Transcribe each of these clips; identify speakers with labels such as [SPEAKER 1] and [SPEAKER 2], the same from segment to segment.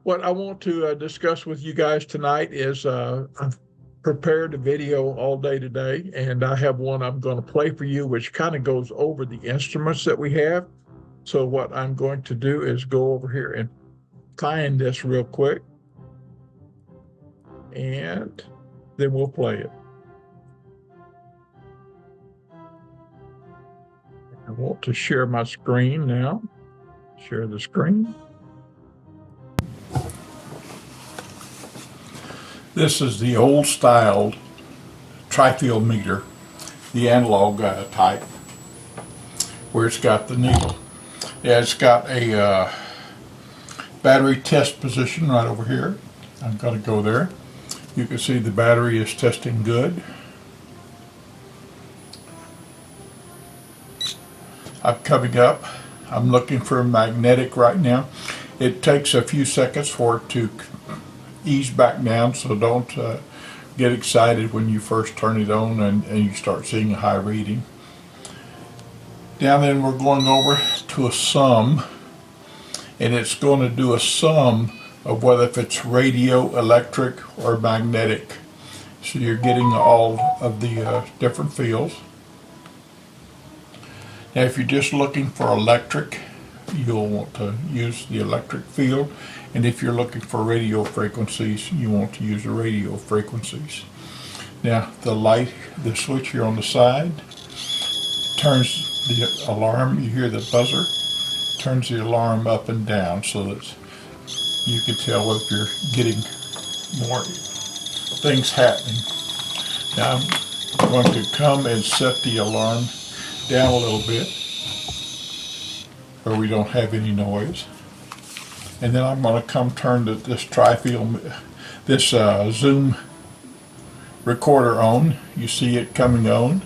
[SPEAKER 1] What I want to discuss with you guys tonight is I've prepared a video all day today, and I have one I'm going to play for you, which kind of goes over the instruments that we have. So what I'm going to do is go over here and find this real quick, and then we'll play it. I want to share my screen now. Share the screen. This is the old styled tri-field meter, the analog type, where it's got the needle. Yeah, it's got a battery test position right over here. I'm going to go there. You can see the battery is testing good. I'm coming up. I'm looking for a magnetic right now. It takes a few seconds for it to ease back down, so don't get excited when you first turn it on and you start seeing a high reading. Now then, we're going over to a sum, and it's going to do a sum of whether if it's radio, electric, or magnetic. So you're getting all of the different fields. Now if you're just looking for electric, you'll want to use the electric field, and if you're looking for radio frequencies, you want to use the radio frequencies. Now the light, the switch here on the side, turns the alarm. You hear the buzzer, turns the alarm up and down so that you can tell if you're getting more things happening. Now I'm going to come and set the alarm down a little bit where we don't have any noise, and then I'm going to come turn this tri-field, this Zoom recorder on. You see it coming on.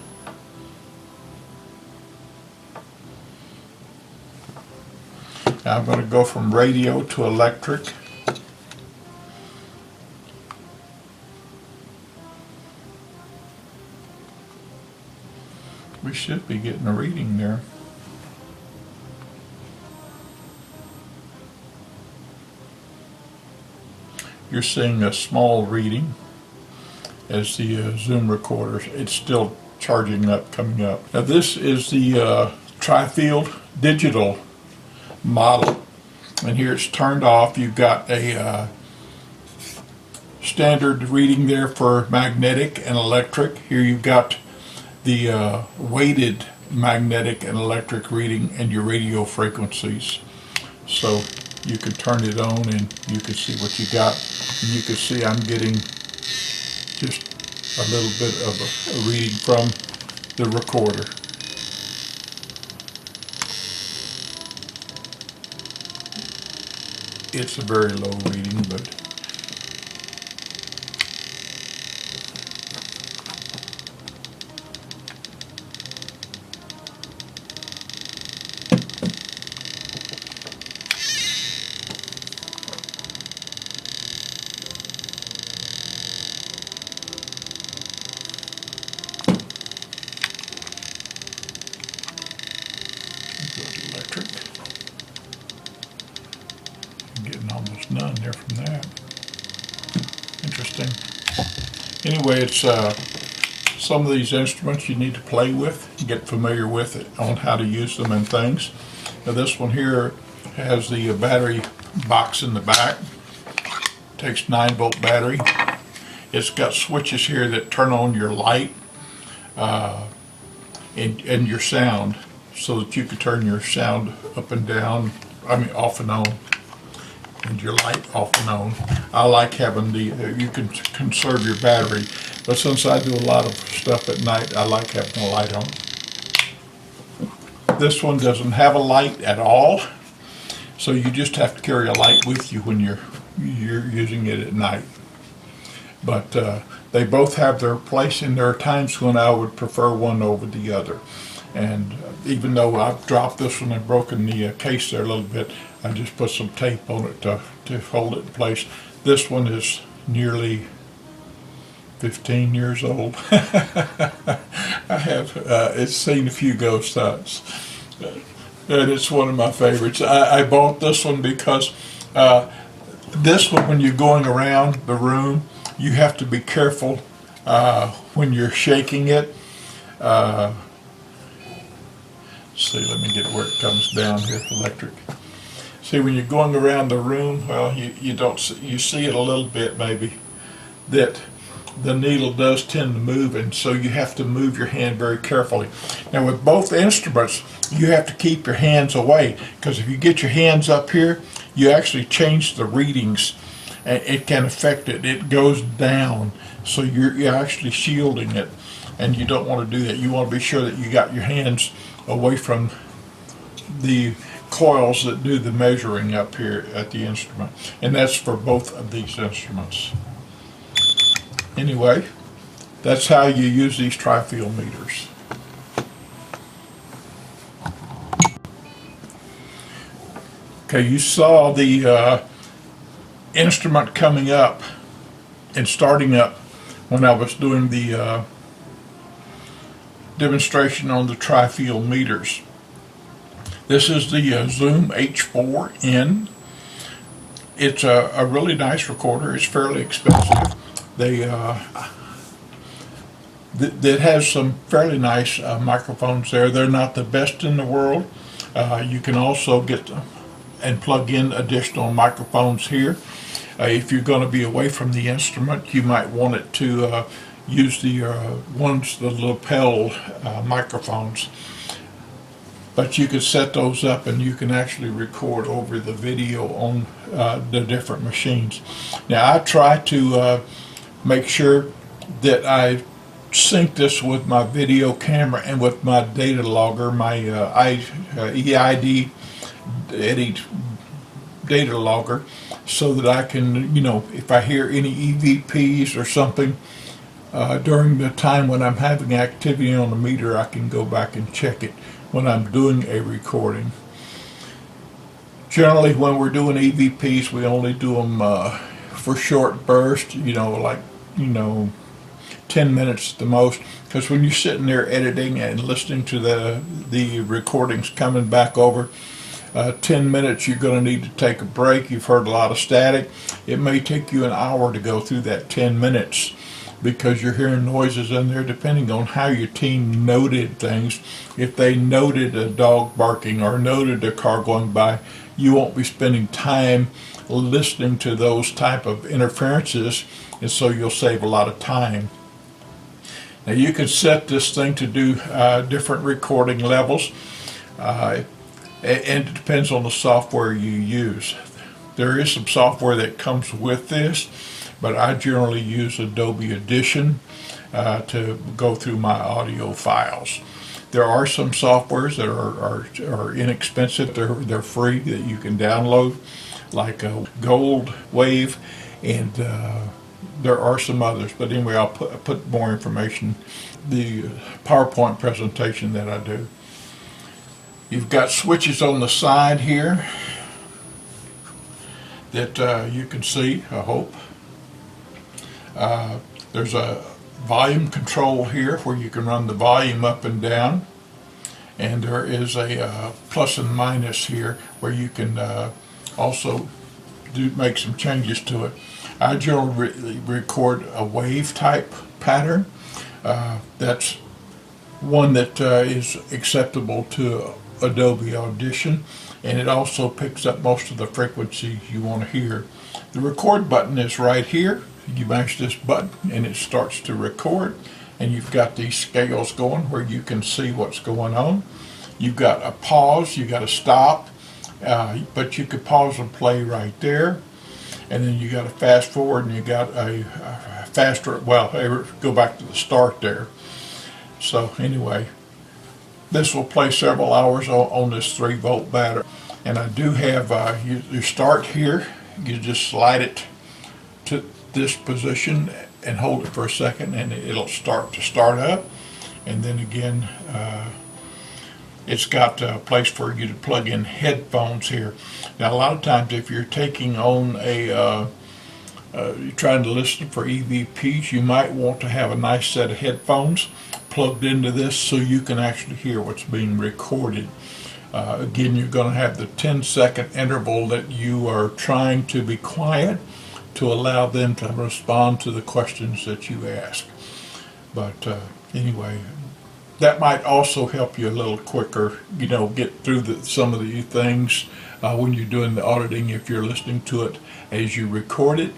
[SPEAKER 1] Now I'm going to go from radio to electric. We should be getting a reading there. You're seeing a small reading as the Zoom recorder, it's still charging up, coming up. Now this is the tri-field digital model, and here it's turned off. You've got a standard reading there for magnetic and electric. Here you've got the weighted magnetic and electric reading and your radio frequencies. So you can turn it on and you can see what you got. And you can see I'm getting just a little bit of a reading from the recorder. It's a very low reading, but electric. I'm getting almost none there from that. Interesting. Anyway, it's some of these instruments you need to play with, get familiar with it on how to use them and things. Now this one here has the battery box in the back. Takes 9-volt battery. It's got switches here that turn on your light and your sound, so that you can turn your sound up and down, off and on, and your light off and on. I like having you can conserve your battery, but since I do a lot of stuff at night, I like having the light on. This one doesn't have a light at all, so you just have to carry a light with you when you're using it at night. But they both have their place, and there are times when I would prefer one over the other. And even though I've dropped this one and broken the case there a little bit, I just put some tape on it to hold it in place. This one is nearly 15 years old. I have it's seen a few ghost hunts, and it's one of my favorites. I bought this one because This one, when you're going around the room, you have to be careful when you're shaking it. See, let me get where it comes down here, electric. See, when you're going around the room, well, you see it a little bit maybe, that the needle does tend to move, and so you have to move your hand very carefully. Now with both instruments, you have to keep your hands away, because if you get your hands up here, you actually change the readings, and it can affect it. It goes down, so you're actually shielding it, and you don't want to do that. You want to be sure that you got your hands away from the coils that do the measuring up here at the instrument, and that's for both of these instruments. Anyway, that's how you use these tri-field meters. Okay, you saw the instrument coming up and starting up when I was doing the demonstration on the tri-field meters. This is the Zoom H4N. It's a really nice recorder. It's fairly expensive. It has some fairly nice microphones there. They're not the best in the world. You can also get and plug in additional microphones here. If you're going to be away from the instrument, you might want it to use the lapel microphones. But you can set those up and you can actually record over the video on the different machines. Now I try to make sure that I sync this with my video camera and with my data logger, my EID data logger, so that I can, if I hear any EVPs or something during the time when I'm having activity on the meter, I can go back and check it when I'm doing a recording. Generally, when we're doing EVPs, we only do them for short bursts, like 10 minutes at the most, because when you're sitting there editing and listening to the recordings coming back over, 10 minutes you're going to need to take a break. You've heard a lot of static. It may take you an hour to go through that 10 minutes because you're hearing noises in there, depending on how your team noted things. If they noted a dog barking or noted a car going by, you won't be spending time listening to those type of interferences, and so you'll save a lot of time. Now you can set this thing to do different recording levels, and it depends on the software you use. There is some software that comes with this, but I generally use Adobe Audition to go through my audio files. There are some softwares that are inexpensive. They're free that you can download, like Gold Wave, and there are some others. But anyway, I'll put more information, the PowerPoint presentation that I do. You've got switches on the side here that you can see, I hope. There's a volume control here where you can run the volume up and down, and there is a plus and minus here where you can also make some changes to it. I generally record a wave type pattern. That's one that is acceptable to Adobe Audition, and it also picks up most of the frequencies you want to hear. The record button is right here. You mash this button and it starts to record, and you've got these scales going where you can see what's going on. You've got a pause, you got a stop, but you could pause and play right there, and then you got a fast forward, and you got a faster, go back to the start there. So anyway, this will play several hours on this 3-volt battery. And I do have you start here. You just slide it to this position and hold it for a second, and it'll start up. And then again, it's got a place for you to plug in headphones here. Now a lot of times if you're taking on you're trying to listen for EVPs, you might want to have a nice set of headphones plugged into this so you can actually hear what's being recorded. Again, you're going to have the 10-second interval that you are trying to be quiet to allow them to respond to the questions that you ask. But anyway, that might also help you a little quicker, get through some of the things when you're doing the auditing, if you're listening to it as you record it.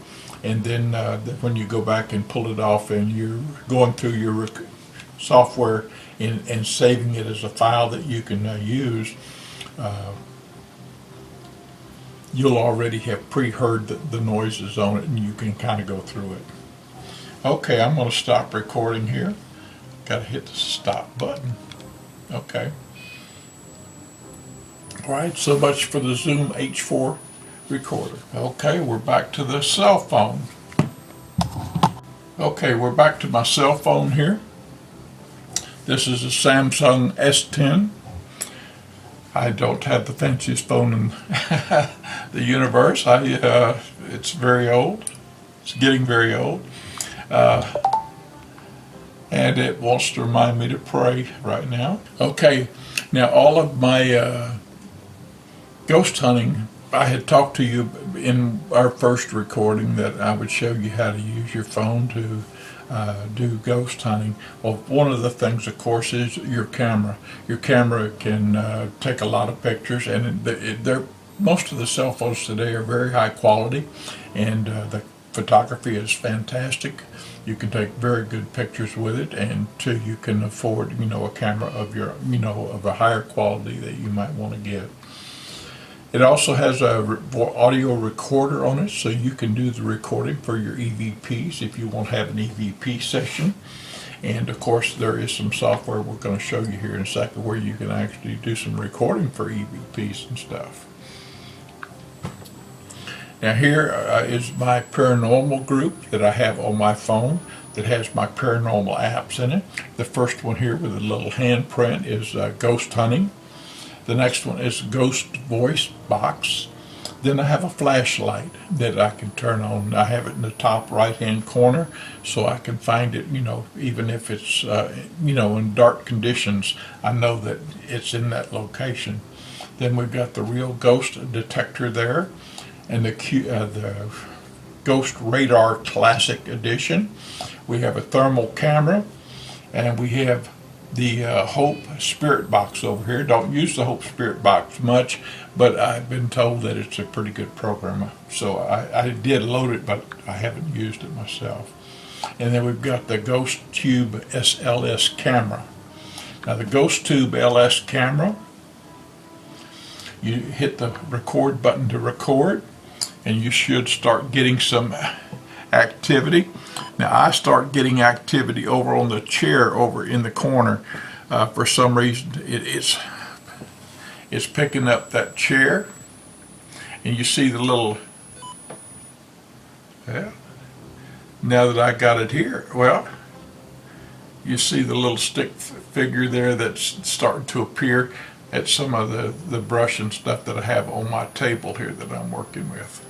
[SPEAKER 1] And then when you go back and pull it off and you're going through your software and saving it as a file that you can use, you'll already have pre-heard the noises on it, and you can kind of go through it. Okay, I'm going to stop recording here. Got to hit the stop button. Okay. All right, so much for the Zoom H4 recorder. Okay, we're back to the cell phone. Okay, we're back to my cell phone here. This is a Samsung S10. I don't have the fanciest phone in the universe. It's very old. It's getting very old. And it wants to remind me to pray right now. Okay, now all of my ghost hunting, I had talked to you in our first recording that I would show you how to use your phone to do ghost hunting. Well, one of the things, of course, is your camera. Your camera can take a lot of pictures, and most of the cell phones today are very high quality, and the photography is fantastic. You can take very good pictures with it, and too, you can afford, a camera of your, of a higher quality that you might want to get. It also has a audio recorder on it, so you can do the recording for your EVPs if you want to have an EVP session. And of course, there is some software we're going to show you here in a second where you can actually do some recording for EVPs and stuff. Now here is my paranormal group that I have on my phone that has my paranormal apps in it. The first one here with a little handprint is Ghost Hunting. The next one is Ghost Voice Box. Then I have a flashlight that I can turn on. I have it in the top right-hand corner so I can find it, even if it's, in dark conditions, I know that it's in that location. Then we've got the real ghost detector there, and the Ghost Radar Classic Edition. We have a thermal camera, and we have the Hope Spirit Box over here. Don't use the Hope Spirit Box much, but I've been told that it's a pretty good program. So I did load it, but I haven't used it myself. And then we've got the Ghost Tube SLS camera. Now the Ghost Tube LS camera, you hit the record button to record, and you should start getting some activity. Now I start getting activity over on the chair over in the corner. For some reason it's picking up that chair, and you see the little, now that I got it here, you see the little stick figure there that's starting to appear at some of the brush and stuff that I have on my table here that I'm working with.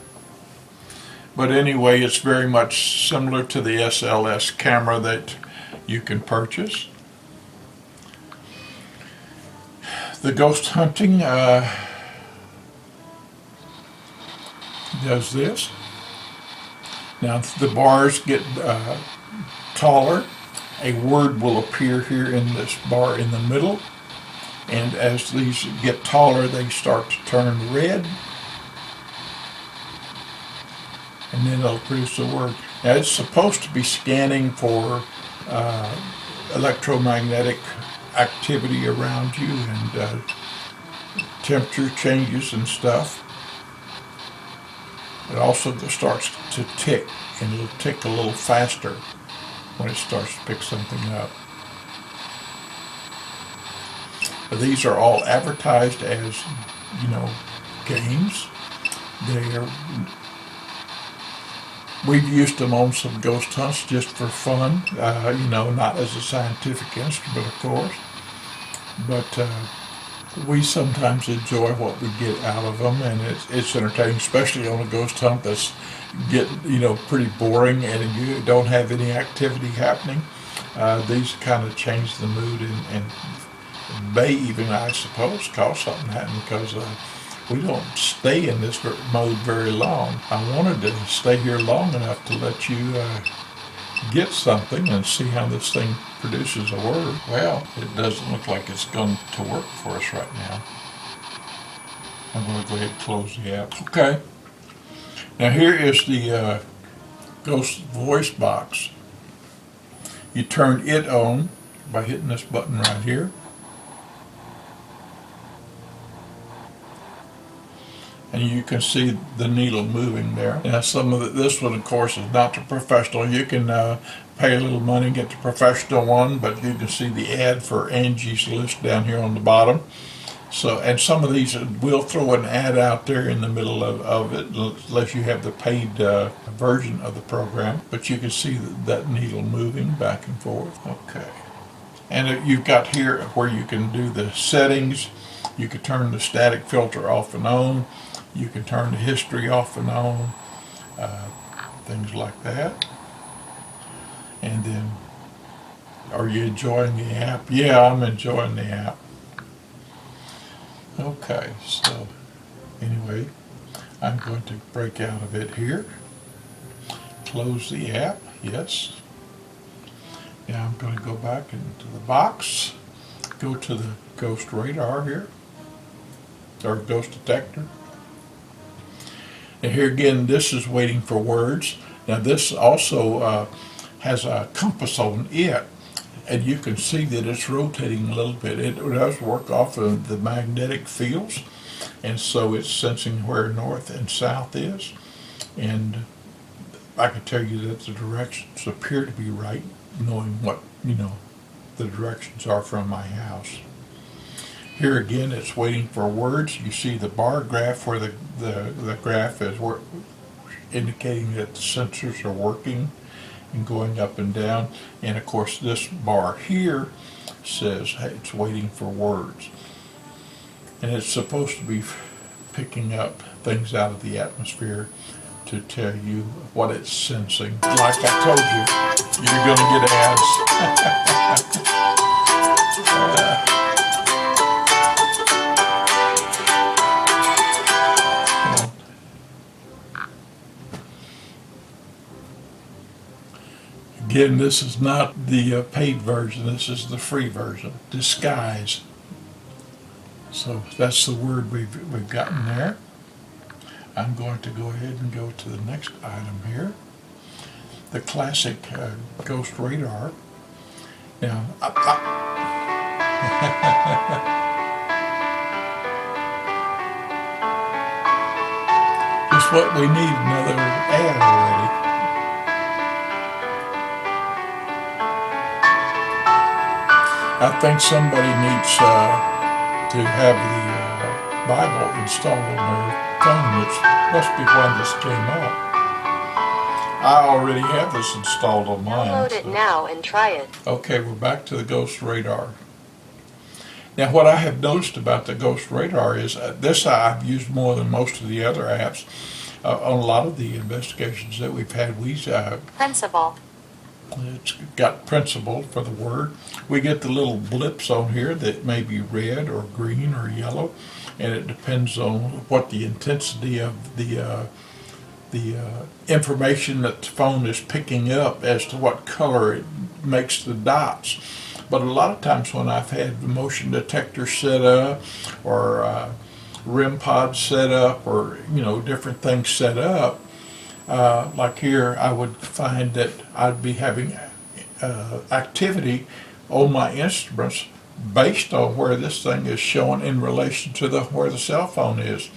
[SPEAKER 1] But anyway, it's very much similar to the SLS camera that you can purchase. The ghost hunting does this. Now the bars get taller. A word will appear here in this bar in the middle, and as these get taller, they start to turn red, and then it'll produce a word. Now it's supposed to be scanning for electromagnetic activity around you and temperature changes and stuff. It also starts to tick, and it'll tick a little faster when it starts to pick something up. These are all advertised as, games. We've used them on some ghost hunts just for fun, not as a scientific instrument, of course, but we sometimes enjoy what we get out of them, and it's entertaining, especially on a ghost hunt that's pretty boring and you don't have any activity happening. These kind of change the mood and may even, I suppose, cause something to happen because we don't stay in this mode very long. I wanted to stay here long enough to let you get something and see how this thing produces a word. Well, it doesn't look like it's going to work for us right now. I'm going to go ahead and close the app. Okay. Now here is the Ghost voice box. You turn it on by hitting this button right here. And you can see the needle moving there. Now this one of course is not the professional. You can pay a little money and get the professional one, but you can see the ad for Angie's List down here on the bottom. So, and some of these will throw an ad out there in the middle of it, unless you have the paid version of the program. But you can see that needle moving back and forth. Okay. And you've got here where you can do the settings. You can turn the static filter off and on. You can turn the history off and on. Things like that. And then, are you enjoying the app? Yeah, I'm enjoying the app. Okay, so anyway, I'm going to break out of it here. Close the app, yes. Now I'm going to go back into the box, go to the ghost radar here, or ghost detector. And here again, this is waiting for words. Now this also has a compass on it. And you can see that it's rotating a little bit. It does work off of the magnetic fields, and so it's sensing where north and south is. And I can tell you that the directions appear to be right, knowing what, the directions are from my house. Here again, it's waiting for words. You see the bar graph where the graph is indicating that the sensors are working and going up and down. And of course this bar here says, hey, it's waiting for words. And it's supposed to be picking up things out of the atmosphere to tell you what it's sensing. Like I told you, you're going to get ads. Again, this is not the paid version, this is the free version. Disguise. So that's the word we've gotten there. I'm going to go ahead and go to the next item here. The classic ghost radar. Now, just what we need, another ad already. I think somebody needs to have the Bible installed on their phone, which must be when this came up. I already have this installed on mine.
[SPEAKER 2] Download it now and try it.
[SPEAKER 1] Okay, we're back to the ghost radar. Now what I have noticed about the ghost radar is this I've used more than most of the other apps. On a lot of the investigations that we've had,
[SPEAKER 2] Principal.
[SPEAKER 1] It's got principle for the word. We get the little blips on here that may be red or green or yellow, and it depends on what the intensity of the information that the phone is picking up as to what color it makes the dots. But a lot of times when I've had the motion detector set up or REM pod set up or different things set up, like here, I would find that I'd be having activity on my instruments based on where this thing is showing in relation to where the cell phone is.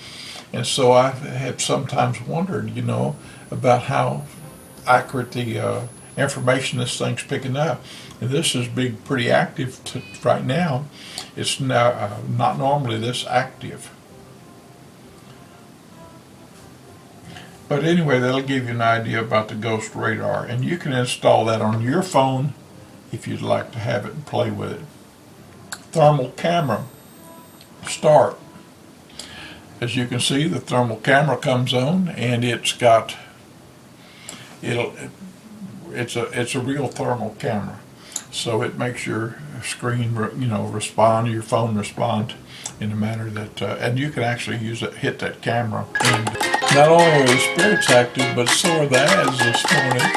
[SPEAKER 1] And so I have sometimes wondered, about how accurate the information this thing's picking up. And this is being pretty active right now. It's now not normally this active. But anyway, that'll give you an idea about the ghost radar, and you can install that on your phone if you'd like to have it and play with it. Thermal camera, start. As you can see, the thermal camera comes on, and it's a real thermal camera. So it makes your screen, respond, your phone respond in a manner that, and you can actually use it, hit that camera. And not only are the spirits active, but so are the ads this morning.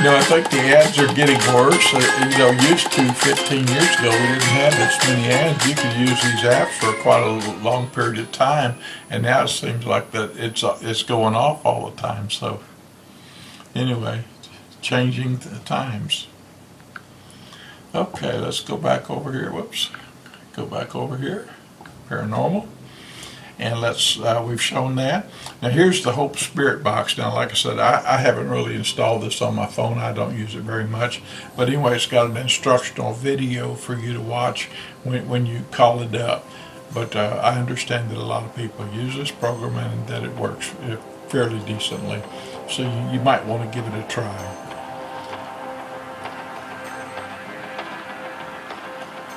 [SPEAKER 1] I think the ads are getting worse. Used to 15 years ago, we didn't have as many ads. You could use these apps for quite a long period of time, and now it seems like that it's going off all the time. So, anyway, changing the times. Okay, let's go back over here. Whoops, go back over here. Paranormal. And we've shown that. Now here's the Hope Spirit Box. Now, like I said, I haven't really installed this on my phone. I don't use it very much. But anyway, it's got an instructional video for you to watch when you call it up. But I understand that a lot of people use this program and that it works fairly decently. So you might want to give it a try.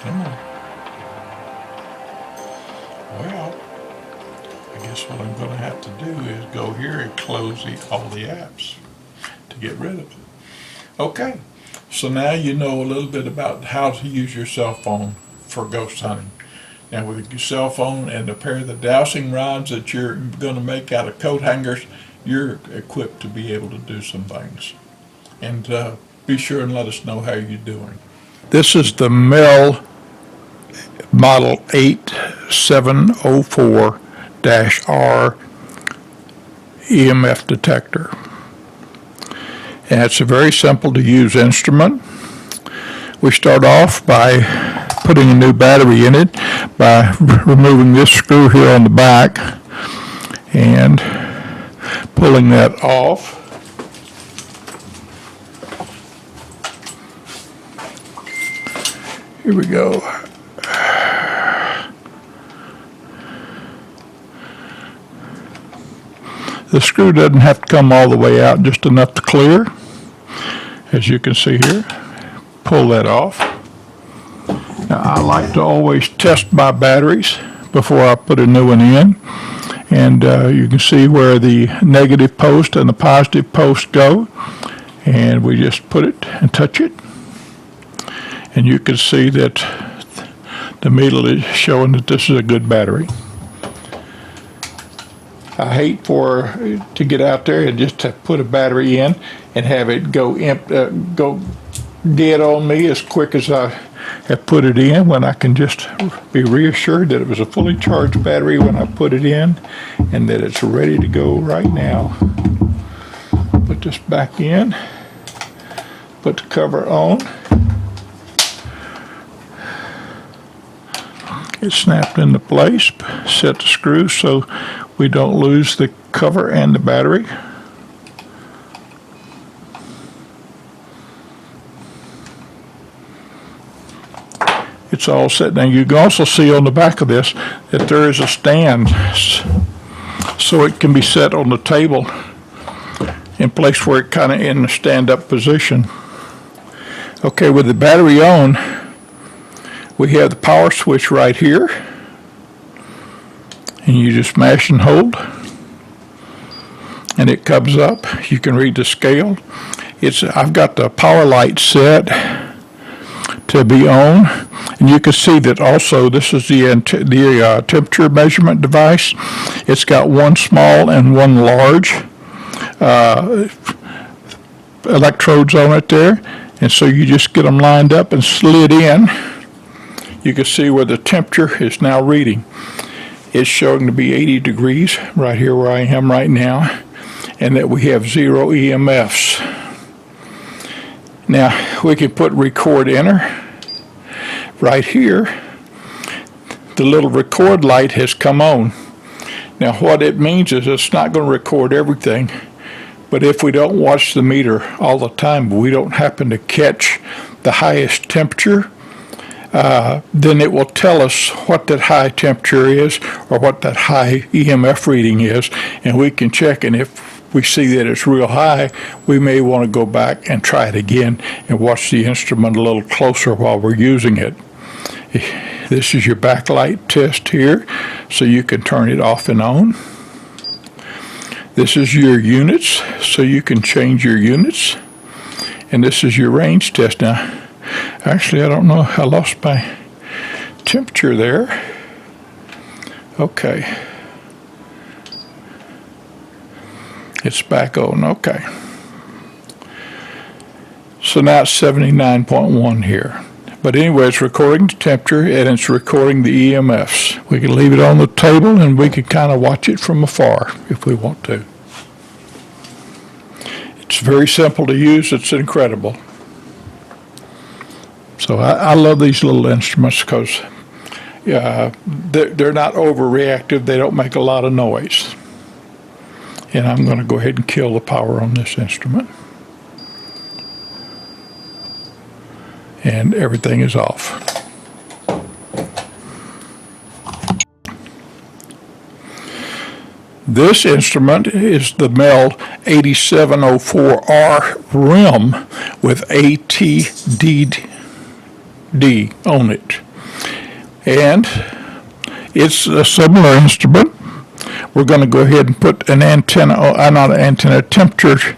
[SPEAKER 1] Come on. Well, I guess what I'm going to have to do is go here and close all the apps to get rid of it. Okay, so now you know a little bit about how to use your cell phone for ghost hunting. Now with your cell phone and a pair of the dowsing rods that you're going to make out of coat hangers, you're equipped to be able to do some things. And be sure and let us know how you're doing. This is the Mel Model 8704-R EMF detector. And it's a very simple to use instrument. We start off by putting a new battery in it by removing this screw here on the back and pulling that off. Here we go. The screw doesn't have to come all the way out, just enough to clear, as you can see here. Pull that off. Now, I like to always test my batteries before I put a new one in, and you can see where the negative post and the positive post go, and we just put it and touch it, and you can see that the needle is showing that this is a good battery. I hate to get out there and just to put a battery in and have it go dead on me as quick as I have put it in, when I can just be reassured that it was a fully charged battery when I put it in and that it's ready to go right now. Put this back in, put the cover on. It's snapped into place. Set the screws so we don't lose the cover and the battery. It's all set. Now you can also see on the back of this that there is a stand, so it can be set on the table in place where it kind of in the stand-up position. Okay, with the battery on, we have the power switch right here, and you just mash and hold, and it comes up. You can read the scale. I've got the power light set to be on, and you can see that also this is the temperature measurement device. It's got one small and one large electrodes on it there, and so you just get them lined up and slid in. You can see where the temperature is now reading. It's showing to be 80 degrees right here where I am right now, and that we have 0 EMFs. Now we can put record enter right here. The little record light has come on. Now what it means is it's not going to record everything, but if we don't watch the meter all the time, we don't happen to catch the highest temperature, then it will tell us what that high temperature is or what that high EMF reading is, and we can check, and if we see that it's real high, we may want to go back and try it again and watch the instrument a little closer while we're using it. This is your backlight test here, so you can turn it off and on. This is your units, so you can change your units. And this is your range test. Now, actually, I don't know, I lost my temperature there. Okay. It's back on, okay. So now it's 79.1 here. But anyway, it's recording the temperature and it's recording the EMFs. We can leave it on the table and we can kind of watch it from afar if we want to. It's very simple to use. It's incredible. So I love these little instruments because they're not overreactive. They don't make a lot of noise. And I'm going to go ahead and kill the power on this instrument. And everything is off. This instrument is the MEL 8704R RIM with ATDD on it. And it's a similar instrument. We're going to go ahead and put an antenna, not an antenna, temperature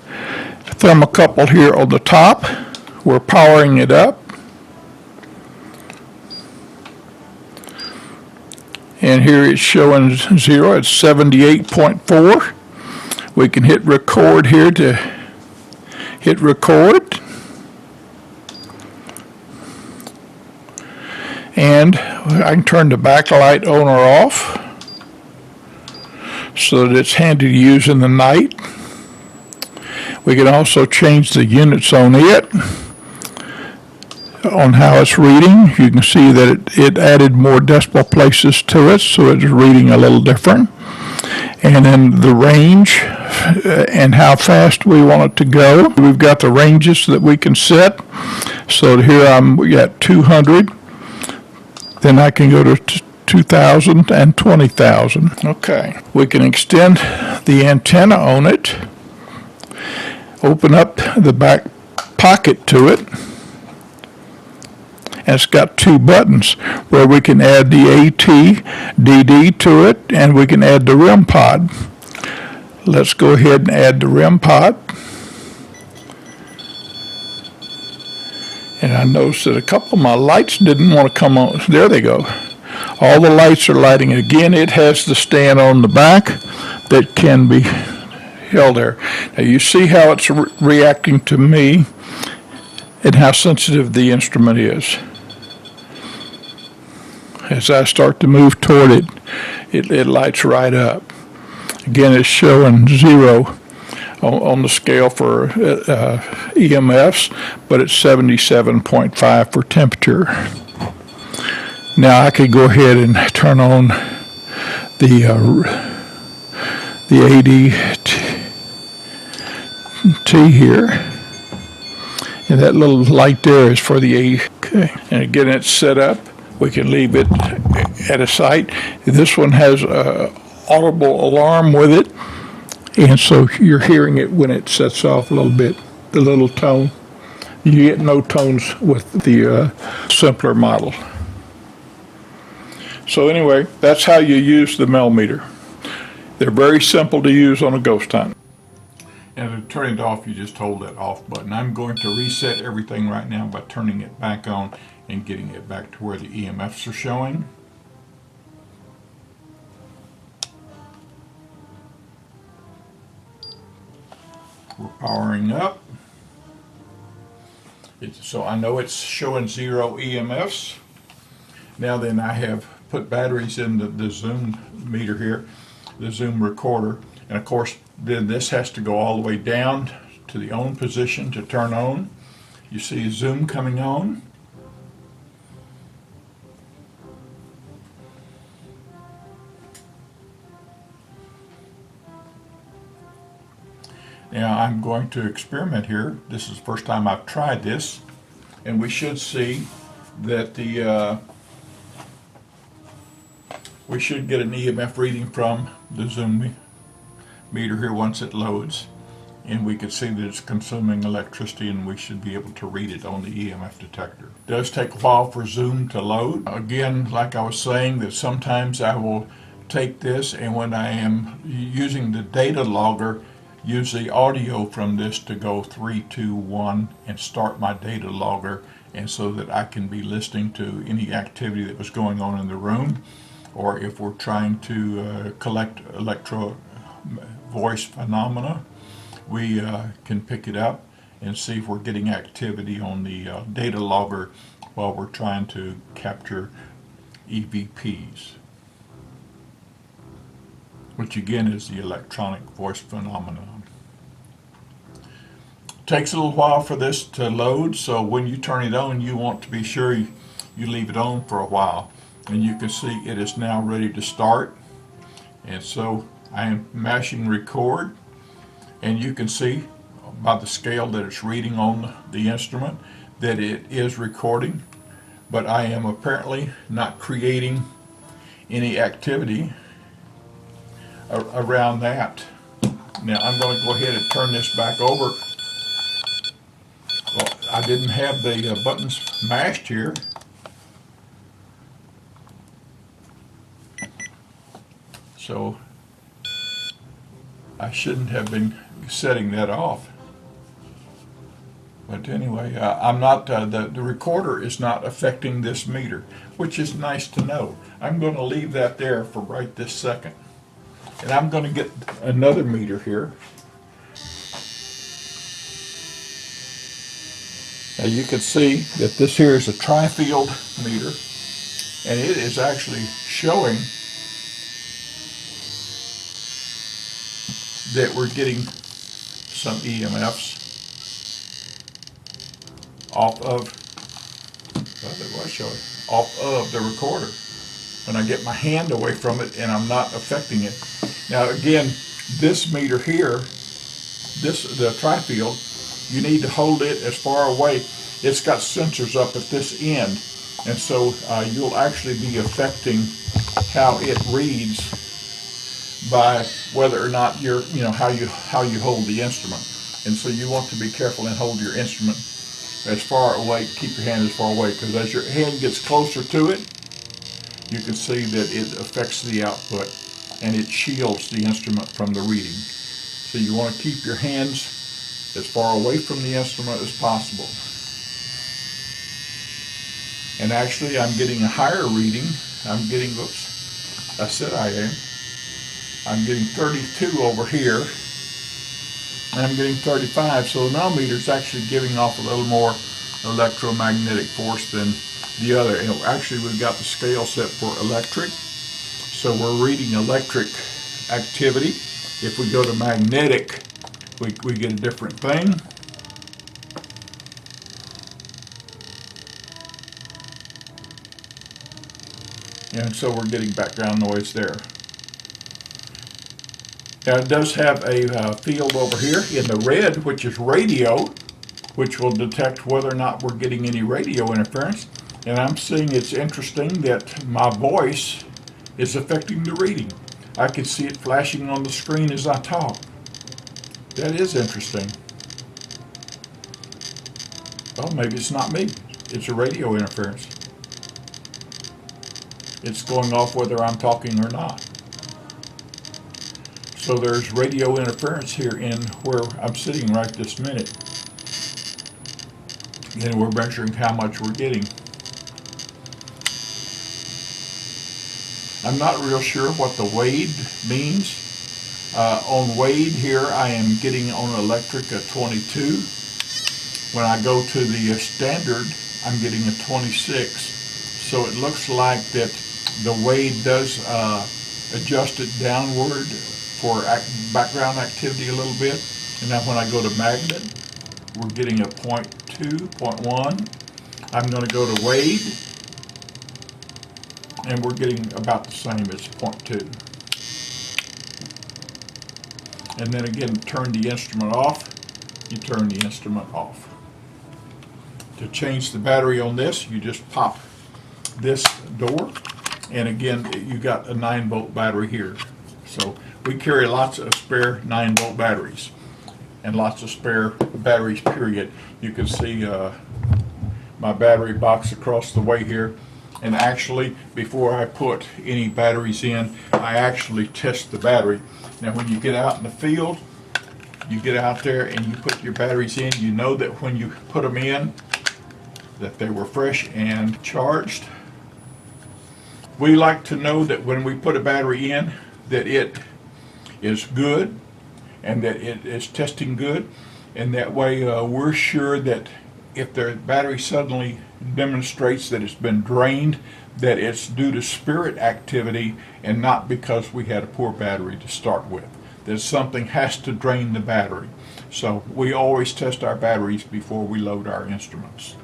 [SPEAKER 1] thermocouple here on the top. We're powering it up. And here it's showing 0 at 78.4. We can hit record here to hit record. And I can turn the backlight on or off so that it's handy to use in the night. We can also change the units on it, on how it's reading. You can see that it added more decimal places to it, so it's reading a little different. And then the range and how fast we want it to go. We've got the ranges that we can set. So here we got 200. Then I can go to 2,000 and 20,000. Okay. We can extend the antenna on it. Open up the back pocket to it. And it's got two buttons where we can add the ATDD to it, and we can add the REM pod. Let's go ahead and add the REM pod. And I noticed that a couple of my lights didn't want to come on. There they go. All the lights are lighting. Again, it has the stand on the back that can be held there. Now you see how it's reacting to me and how sensitive the instrument is. As I start to move toward it, it lights right up. Again, it's showing 0 on the scale for EMFs, but it's 77.5 for temperature. Now I could go ahead and turn on the ADT here, and that little light there is for the A. Okay, and again, it's set up. We can leave it at a site. This one has an audible alarm with it, and so you're hearing it when it sets off a little bit, the little tone. You get no tones with the simpler model. So anyway, that's how you use the MEL meter. They're very simple to use on a ghost hunt. And to turn it off, you just hold that off button. I'm going to reset everything right now by turning it back on and getting it back to where the EMFs are showing. We're powering up. So I know it's showing 0 EMFs. Now then, I have put batteries in the zoom meter here, the zoom recorder, and of course then this has to go all the way down to the on position to turn on. You see zoom coming on. Now I'm going to experiment here. This is the first time I've tried this, and we should see that we should get an EMF reading from the zoom meter here once it loads. and we could see that it's consuming electricity, and we should be able to read it on the EMF detector. It does take a while for Zoom to load. Again, like I was saying, that sometimes I will take this, and when I am using the data logger, use the audio from this to go 3, 2, 1 and start my data logger, and so that I can be listening to any activity that was going on in the room, or if we're trying to collect electro voice phenomena, we can pick it up and see if we're getting activity on the data logger while we're trying to capture EVPs, which again is the electronic voice phenomenon. Takes a little while for this to load, so when you turn it on, you want to be sure you leave it on for a while. And you can see it is now ready to start. And so I am mashing record, and you can see by the scale that it's reading on the instrument that it is recording, but I am apparently not creating any activity around that. Now I'm going to go ahead and turn this back over. Well, I didn't have the buttons mashed here. So I shouldn't have been setting that off. But anyway, I'm not, the recorder is not affecting this meter, which is nice to know. I'm going to leave that there for right this second. And I'm going to get another meter here. Now you can see that this here is a tri-field meter, and it is actually showing that we're getting some EMFs off of, well, it was showing, off of the recorder. When I get my hand away from it and I'm not affecting it. Now again, this meter here, the tri-field, you need to hold it as far away. It's got sensors up at this end, and so you'll actually be affecting how it reads by whether or not you're, how you hold the instrument. And so you want to be careful and hold your instrument as far away, keep your hand as far away, because as your hand gets closer to it, you can see that it affects the output and it shields the instrument from the reading. So you want to keep your hands as far away from the instrument as possible. And actually I'm getting a higher reading. I'm getting, oops, I said I am. I'm getting 32 over here, and I'm getting 35. So the millimeter is actually giving off a little more electromagnetic force than the other. And actually we've got the scale set for electric. So we're reading electric activity. If we go to magnetic, we get a different thing. And so we're getting background noise there. Now it does have a field over here in the red, which is radio, which will detect whether or not we're getting any radio interference. And I'm seeing it's interesting that my voice is affecting the reading. I can see it flashing on the screen as I talk. That is interesting. Well, maybe it's not me. It's a radio interference. It's going off whether I'm talking or not. So there's radio interference here in where I'm sitting right this minute. And we're measuring how much we're getting. I'm not real sure what the Wade means. On Wade here, I am getting on electric a 22. When I go to the standard, I'm getting a 26. So it looks like that the Wade does adjust it downward for background activity a little bit. And now when I go to magnet, we're getting a 0.2, 0.1. I'm going to go to Wade, and we're getting about the same. It's 0.2. And then again, turn the instrument off. You turn the instrument off. To change the battery on this, you just pop this door, and again, you got a 9-volt battery here. So we carry lots of spare 9-volt batteries. and lots of spare batteries, period. You can see my battery box across the way here. And actually, before I put any batteries in, I actually test the battery. Now, when you get out in the field, you get out there and you put your batteries in, you know that when you put them in, that they were fresh and charged. We like to know that when we put a battery in, that it is good and that it is testing good, and that way we're sure that if the battery suddenly demonstrates that it's been drained, that it's due to spirit activity and not because we had a poor battery to start with. That something has to drain the battery. So we always test our batteries before we load our instruments.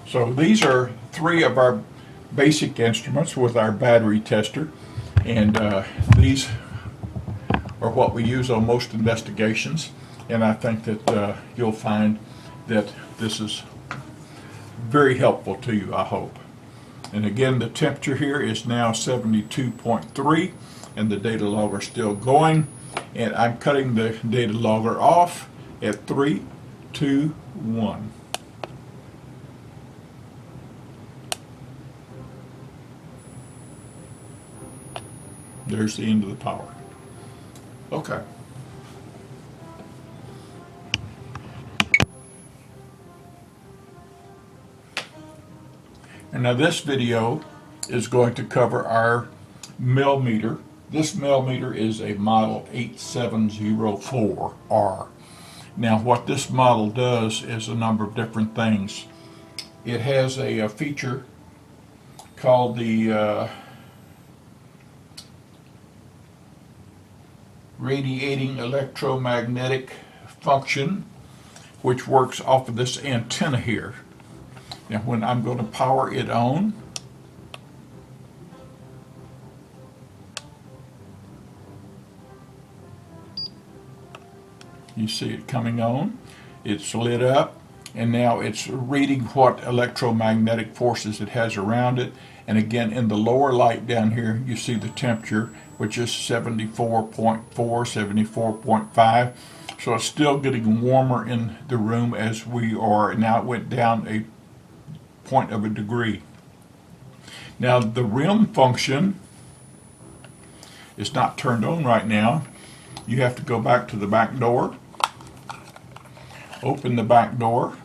[SPEAKER 1] So these are 3 of our basic instruments with our battery tester, and these are what we use on most investigations, and I think that you'll find that this is very helpful to you, I hope. And again, the temperature here is now 72.3, and the data logger is still going, and I'm cutting the data logger off at 3, 2, 1. There's the end of the power. Okay. And now this video is going to cover our millimeter. This millimeter is a model 8704R. Now what this model does is a number of different things. It has a feature called the radiating electromagnetic function, which works off of this antenna here. Now when I'm going to power it on, you see it coming on, it's lit up, and now it's reading what electromagnetic forces it has around it. And again, in the lower light down here, you see the temperature, which is 74.4, 74.5. So it's still getting warmer in the room as we are. Now it went down a point of a degree. Now the REM function is not turned on right now. You have to go back to the back door, open the back door,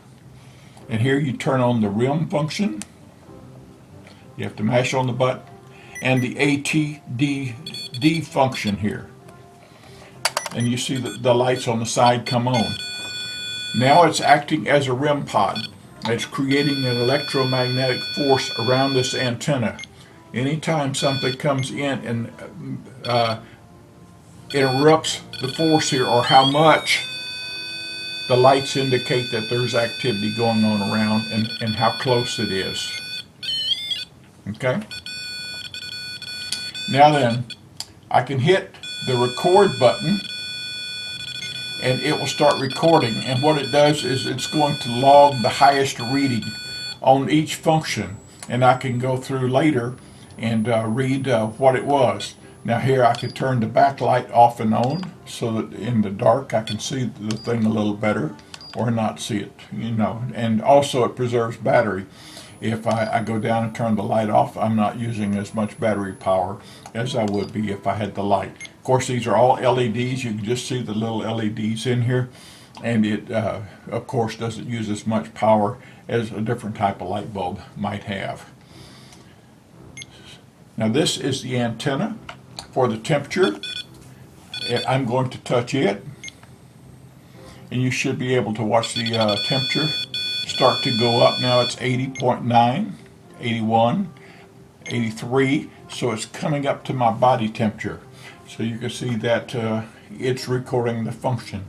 [SPEAKER 1] and here you turn on the REM function. You have to mash on the button, and the ATD function here. And you see the lights on the side come on. Now it's acting as a REM pod. It's creating an electromagnetic force around this antenna. Anytime something comes in and interrupts the force here, or how much, the lights indicate that there's activity going on around and how close it is. Okay? Now then, I can hit the record button and it will start recording, and what it does is it's going to log the highest reading on each function, and I can go through later and read what it was. Now here I can turn the backlight off and on so that in the dark I can see the thing a little better, or not see it, you know. And also it preserves battery. If I go down and turn the light off, I'm not using as much battery power as I would be if I had the light. Of course, these are all LEDs. You can just see the little LEDs in here, and it of course doesn't use as much power as a different type of light bulb might have. Now this is the antenna for the temperature. I'm going to touch it, and you should be able to watch the temperature start to go up. Now it's 80.9, 81, 83, so it's coming up to my body temperature. So you can see that it's recording the function.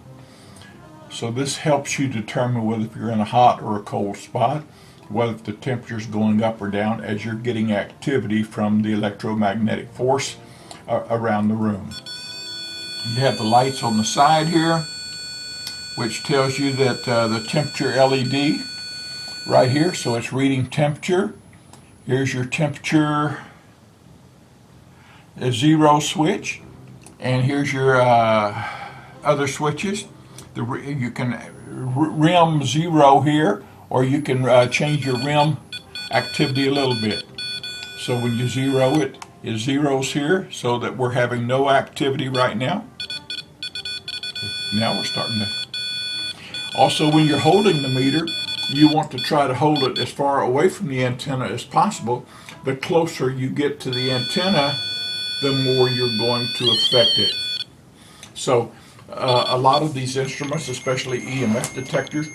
[SPEAKER 1] So this helps you determine whether if you're in a hot or a cold spot, whether the temperature is going up or down as you're getting activity from the electromagnetic force around the room. You have the lights on the side here, which tells you that the temperature LED right here, so it's reading temperature. Here's your temperature 0 switch, And here's your other switches. You can rim 0 here, or you can change your rim activity a little bit. So when you 0 it, it zeros here so that we're having no activity right now. Now we're starting to. Also, when you're holding the meter, you want to try to hold it as far away from the antenna as possible. The closer you get to the antenna, the more you're going to affect it. So a lot of these instruments, especially EMF detectors,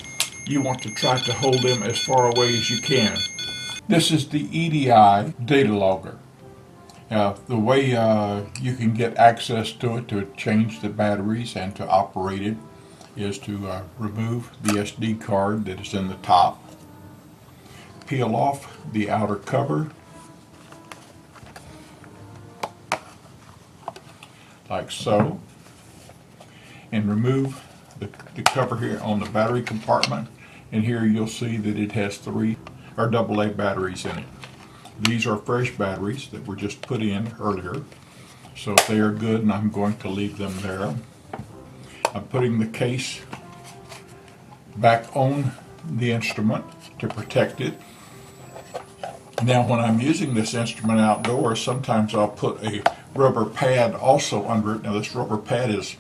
[SPEAKER 1] you want to try to hold them as far away as you can. This is the EDI data logger. The way you can get access to it to change the batteries and to operate it is to remove the SD card that is in the top, peel off the outer cover like so, and remove the cover here on the battery compartment. And here you'll see that it has 3 or AA batteries in it. These are fresh batteries that were just put in earlier, so they are good, and I'm going to leave them there. I'm putting the case back on the instrument to protect it. Now when I'm using this instrument outdoors, sometimes I'll put a rubber pad also under it. Now this rubber pad is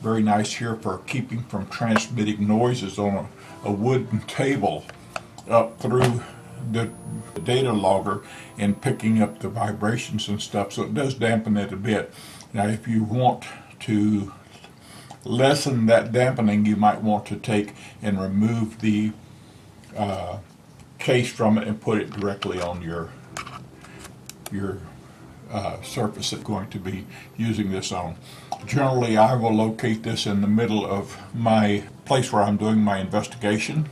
[SPEAKER 1] very nice here for keeping from transmitting noises on a wooden table up through the data logger and picking up the vibrations and stuff, so it does dampen it a bit. Now if you want to lessen that dampening, you might want to take and remove the case from it and put it directly on your surface that's going to be using this on. Generally, I will locate this in the middle of my place where I'm doing my investigation.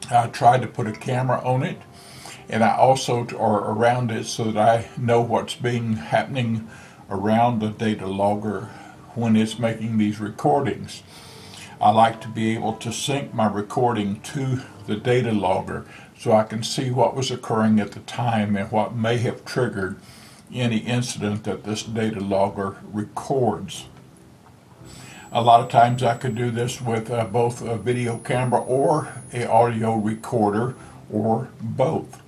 [SPEAKER 1] I try to put a camera on it, and I also or around it, so that I know what's happening around the data logger when it's making these recordings. I like to be able to sync my recording to the data logger so I can see what was occurring at the time and what may have triggered any incident that this data logger records. A lot of times I could do this with both a video camera or an audio recorder, or both.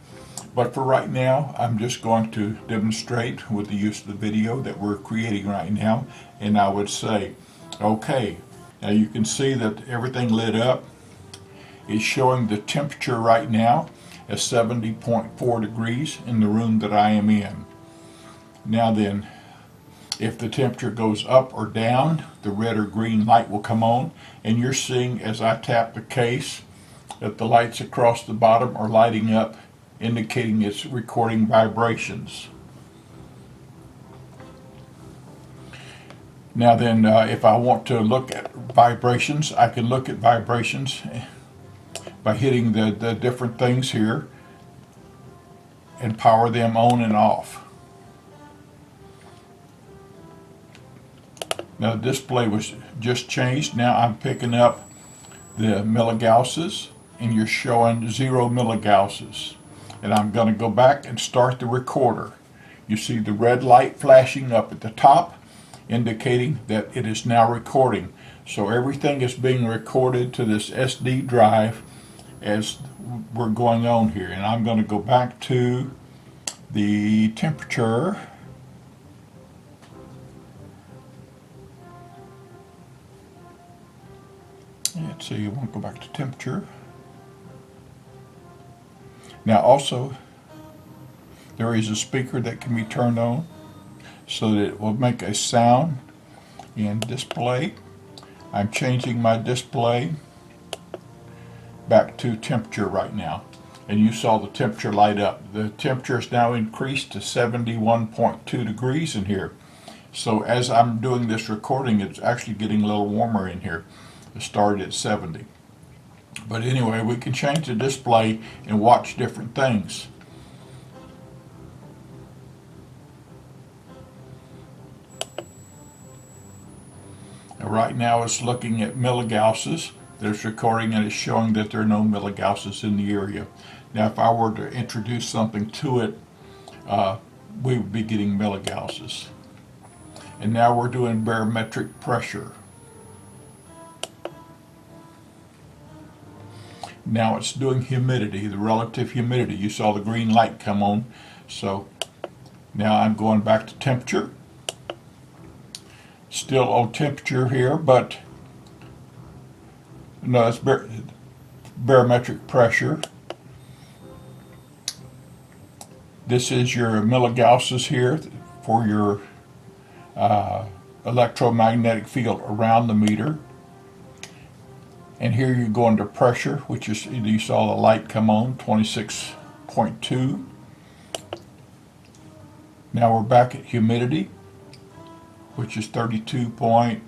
[SPEAKER 1] But for right now, I'm just going to demonstrate with the use of the video that we're creating right now. And I would say, okay, now you can see that everything lit up. It's showing the temperature right now as 70.4 degrees in the room that I am in. Now then, if the temperature goes up or down, the red or green light will come on, and you're seeing as I tap the case that the lights across the bottom are lighting up, indicating it's recording vibrations. Now then, if I want to look at vibrations, I can look at vibrations by hitting the different things here and power them on and off. Now the display was just changed. Now I'm picking up the milligausses, and you're showing 0 milligausses. And I'm going to go back and start the recorder. You see the red light flashing up at the top, indicating that it is now recording. So everything is being recorded to this SD drive as we're going on here. And I'm going to go back to the temperature. Let's see, you want to go back to temperature. Now also, there is a speaker that can be turned on so that it will make a sound and display. I'm changing my display back to temperature right now. And you saw the temperature light up. The temperature is now increased to 71.2 degrees in here. So as I'm doing this recording, it's actually getting a little warmer in here. It started at 70. But anyway, we can change the display and watch different things. Now, right now it's looking at milligausses. There's recording, and it's showing that there are no milligausses in the area. Now if I were to introduce something to it, we would be getting milligausses. And now we're doing barometric pressure. Now it's doing humidity, the relative humidity. You saw the green light come on. So now I'm going back to temperature. Still on temperature here, but no, it's barometric pressure. This is your milligausses here for your electromagnetic field around the meter. And here you go into pressure, which is, you saw the light come on, 26.2. Now we're back at humidity, which is 32 point.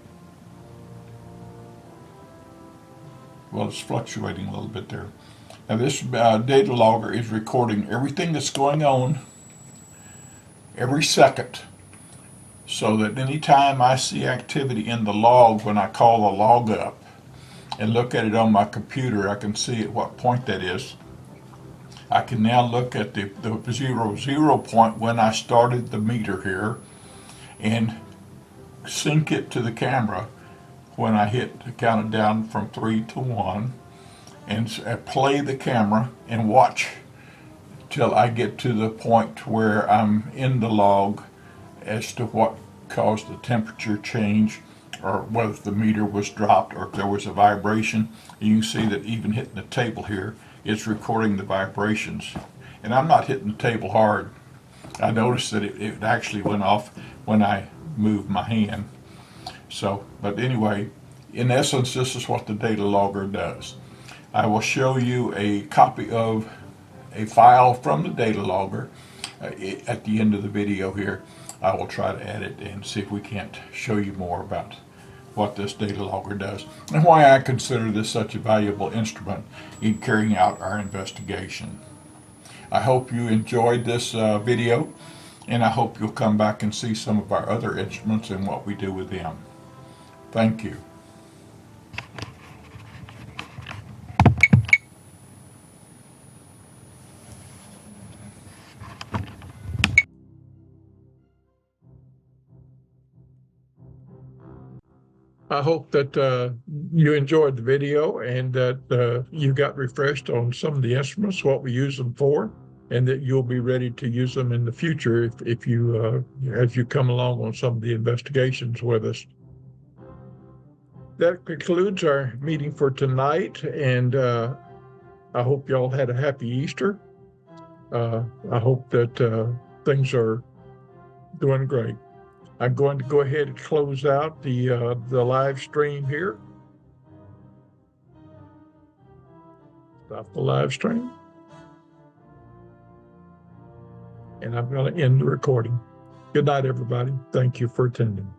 [SPEAKER 1] Well, it's fluctuating a little bit there. Now this data logger is recording everything that's going on every second, so that anytime I see activity in the log, when I call the log up and look at it on my computer, I can see at what point that is. I can now look at the 0 point when I started the meter here and sync it to the camera when I count it down from 3 to 1 and play the camera and watch till I get to the point where I'm in the log as to what caused the temperature change, or whether the meter was dropped or if there was a vibration. You can see that even hitting the table here, it's recording the vibrations. And I'm not hitting the table hard. I noticed that it actually went off when I moved my hand. So, but anyway, in essence, this is what the data logger does. I will show you a copy of a file from the data logger at the end of the video here. I will try to add it and see if we can't show you more about what this data logger does and why I consider this such a valuable instrument in carrying out our investigation. I hope you enjoyed this video, and I hope you'll come back and see some of our other instruments and what we do with them. Thank you. I hope that you enjoyed the video and that you got refreshed on some of the instruments, what we use them for, and that you'll be ready to use them in the future if you as you come along on some of the investigations with us. That concludes our meeting for tonight, and I hope y'all had a happy Easter. I hope that things are doing great. I'm going to go ahead and close out the live stream here. Stop the live stream. And I'm going to end the recording. Good night, everybody. Thank you for attending.